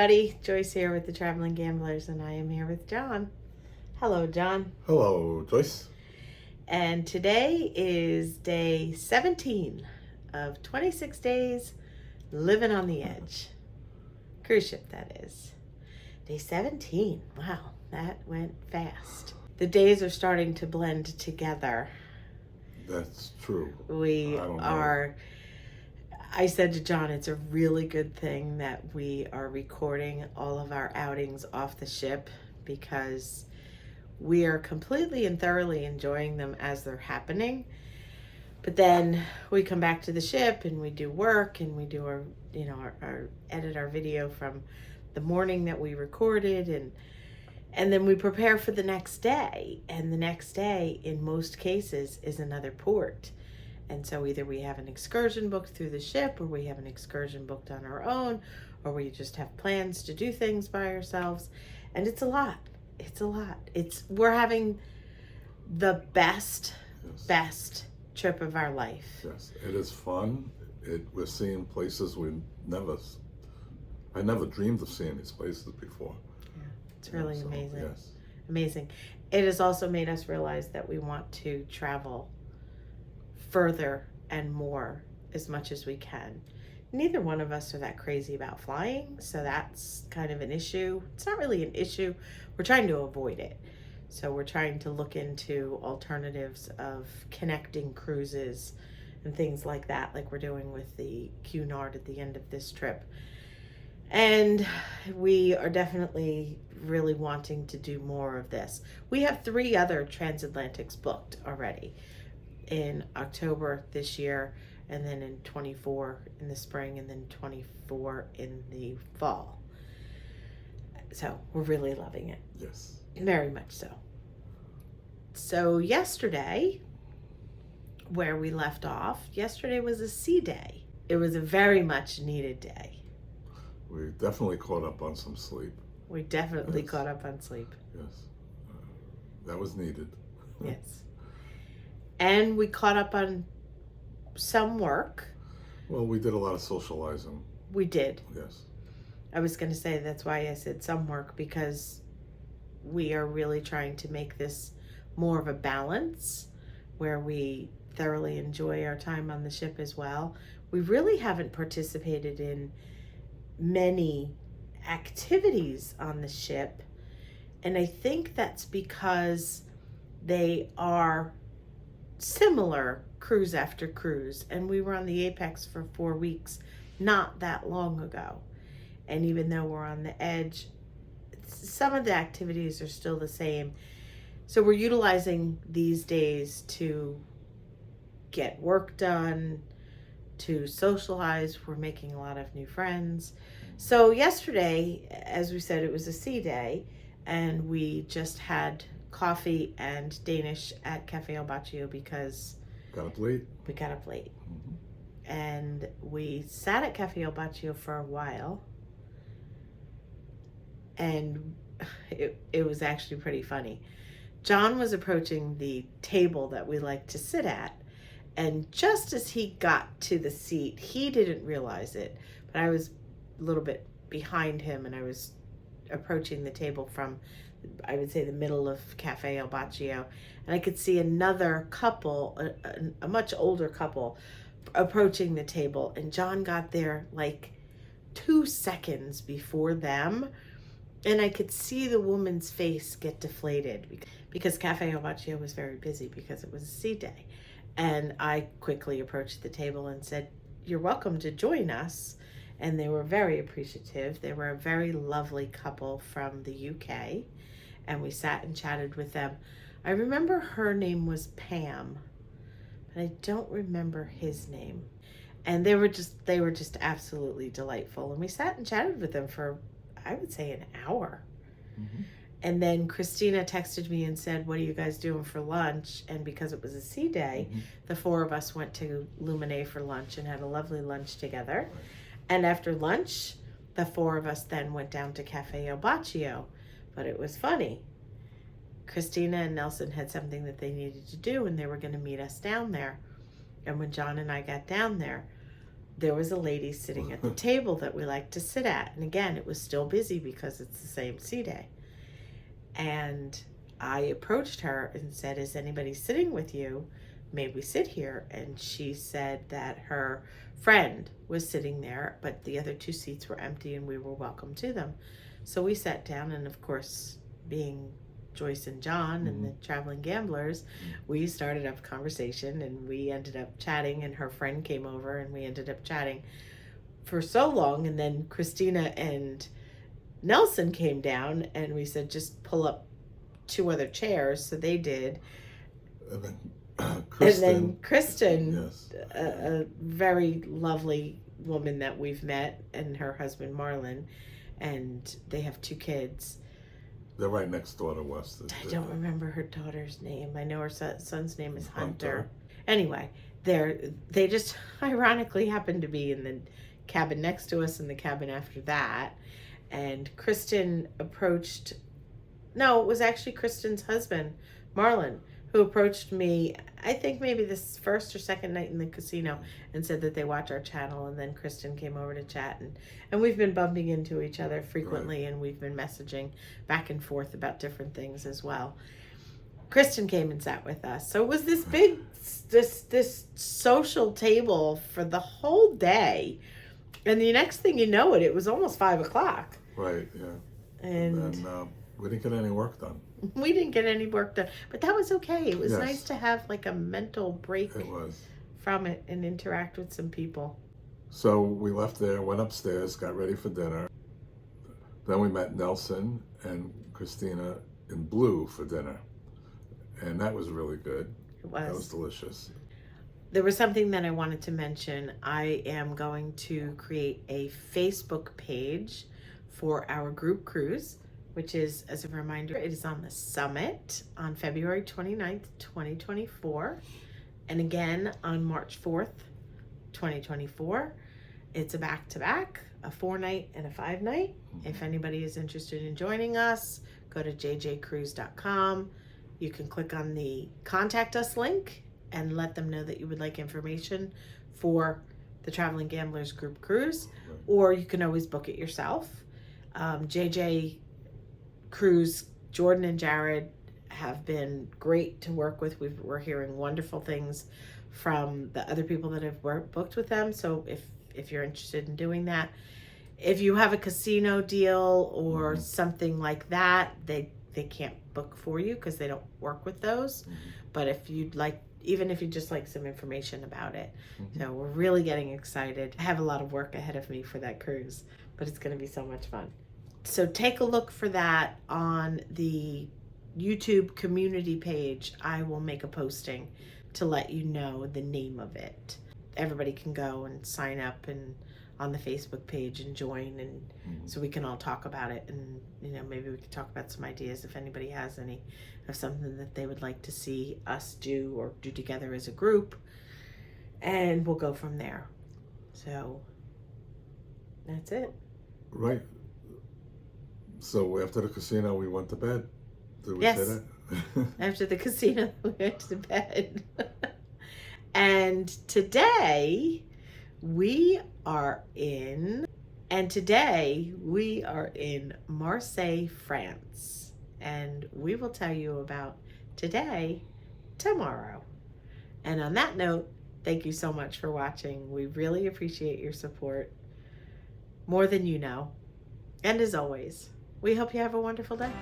everybody. Joyce here with the Traveling Gamblers, and I am here with Jon. Hello, Jon. Hello, Joyce. And today is day 17 of 26 days living on the edge. Cruise ship, that is. Day 17. Wow, that went fast. The days are starting to blend together. That's true. I said to Jon, it's a really good thing that we are recording all of our outings off the ship because we are completely and thoroughly enjoying them as they're happening. But then we come back to the ship and we do work and we do our edit our video from the morning that we recorded and then we prepare for the next day. And the next day, in most cases, is another port. And so either we have an excursion booked through the ship or we have an excursion booked on our own, or we just have plans to do things by ourselves. And it's a lot. We're having the best trip of our life. Yes, it is fun. We're seeing places I never dreamed of seeing these places before. Yeah, it's really amazing. Yes. Amazing. It has also made us realize that we want to travel further and more as much as we can. Neither one of us are that crazy about flying, so that's kind of an issue. It's not really an issue. We're trying to avoid it. So we're trying to look into alternatives of connecting cruises and things like that, like we're doing with the Cunard at the end of this trip. And we are definitely really wanting to do more of this. We have 3 other transatlantics booked already in October this year, and then in 24 in the spring, and then 24 in the fall. So we're really loving it. Yes. Very much so. So yesterday, where we left off, yesterday was a sea day. It was a very much needed day. We definitely caught up on some sleep. We definitely caught up on sleep. Yes. That was needed. Yes. And we caught up on some work. Well, we did a lot of socializing. We did. Yes. I was going to say that's why I said some work, because we are really trying to make this more of a balance where we thoroughly enjoy our time on the ship as well. We really haven't participated in many activities on the ship, and I think that's because they are similar cruise after cruise, and we were on the Apex for 4 weeks not that long ago, and even though we're on the edge, some of the activities are still the same. So we're utilizing these days to get work done, to socialize. We're making a lot of new friends. So yesterday, as we said, it was a sea day, and we just had coffee and Danish at Cafe El Baccio because we got up late. Mm-hmm. And we sat at Cafe El Baccio for a while, and it was actually pretty funny. Jon was approaching the table that we like to sit at, and just as he got to the seat, he didn't realize it, but I was a little bit behind him, and I was approaching the table from, I would say, the middle of Cafe El Baccio, and I could see another couple, a much older couple, approaching the table, and Jon got there like 2 seconds before them, and I could see the woman's face get deflated because Cafe El Baccio was very busy because it was a sea day. And I quickly approached the table and said, "You're welcome to join us." And they were very appreciative. They were a very lovely couple from the UK, and we sat and chatted with them. I remember her name was Pam, but I don't remember his name. And they were just absolutely delightful. And we sat and chatted with them for, I would say, an hour. Mm-hmm. And then Christina texted me and said, "What are you guys doing for lunch?" And because it was a sea day, mm-hmm. the 4 of us went to Lumine for lunch and had a lovely lunch together. Right. And after lunch, the 4 of us then went down to Cafe El Baccio. But it was funny. Christina and Nelson had something that they needed to do, and they were going to meet us down there. And when Jon and I got down there, there was a lady sitting at the table that we like to sit at. And again, it was still busy because it's the same sea day. And I approached her and said, is anybody sitting with you? May we sit here? And she said that her friend was sitting there, but the other 2 seats were empty and we were welcome to them. So we sat down, and of course, being Joyce and John and the traveling gamblers, we started up a conversation, and we ended up chatting, and her friend came over and we ended up chatting for so long. And then Christina and Nelson came down, and we said, just pull up 2 other chairs. So they did. And then Kristen, yes. a very lovely woman that we've met, and her husband Marlon, and they have 2 kids. They're right next door to us. I don't remember her daughter's name. I know her son's name is Hunter. Anyway, they just ironically happened to be in the cabin next to us and the cabin after that. And Kristen approached, no, it was actually Kristen's husband, Marlon, who approached me, I think maybe this first or second night in the casino, and said that they watch our channel. And then Kristen came over to chat, and we've been bumping into each other frequently, right. And we've been messaging back and forth about different things as well. Kristen came and sat with us. So it was this big, this social table for the whole day. And the next thing you know it was almost 5 o'clock. Right, yeah. And we didn't get any work done. We didn't get any work done, but that was okay. It was Yes. nice to have like a mental break It was. from it and interact with some people. So we left there, went upstairs, got ready for dinner. Then we met Nelson and Christina in Blue for dinner. And that was really good. It was. That was delicious. There was something that I wanted to mention. I am going to create a Facebook page for our group cruise, which is, as a reminder, it is on the Summit on February 29th, 2024. And again on March 4th, 2024. It's a back-to-back, a 4-night and a 5-night. If anybody is interested in joining us, go to jjcruise.com. You can click on the Contact Us link and let them know that you would like information for the Traveling Gamblers group cruise, or you can always book it yourself. JJ Cruise, Jordan and Jared have been great to work with. We're hearing wonderful things from the other people that have booked with them. So if you're interested in doing that, if you have a casino deal or something like that, they can't book for you because they don't work with those. But if you'd like, even if you just like some information about it. So we're really getting excited. I have a lot of work ahead of me for that cruise, but it's going to be so much fun. So take a look for that on the YouTube community page. I will make a posting to let you know the name of it. Everybody can go and sign up and on the Facebook page and join, and so we can all talk about it, and maybe we can talk about some ideas if anybody has any of something that they would like to see us do or do together as a group, and we'll go from there. So that's it. Right. So after the casino, we went to bed. Did we Yes. say that? After the casino, we went to bed. And today we are in Marseille, France. And we will tell you about today tomorrow. And on that note, thank you so much for watching. We really appreciate your support, more than you know. And as always, we hope you have a wonderful day.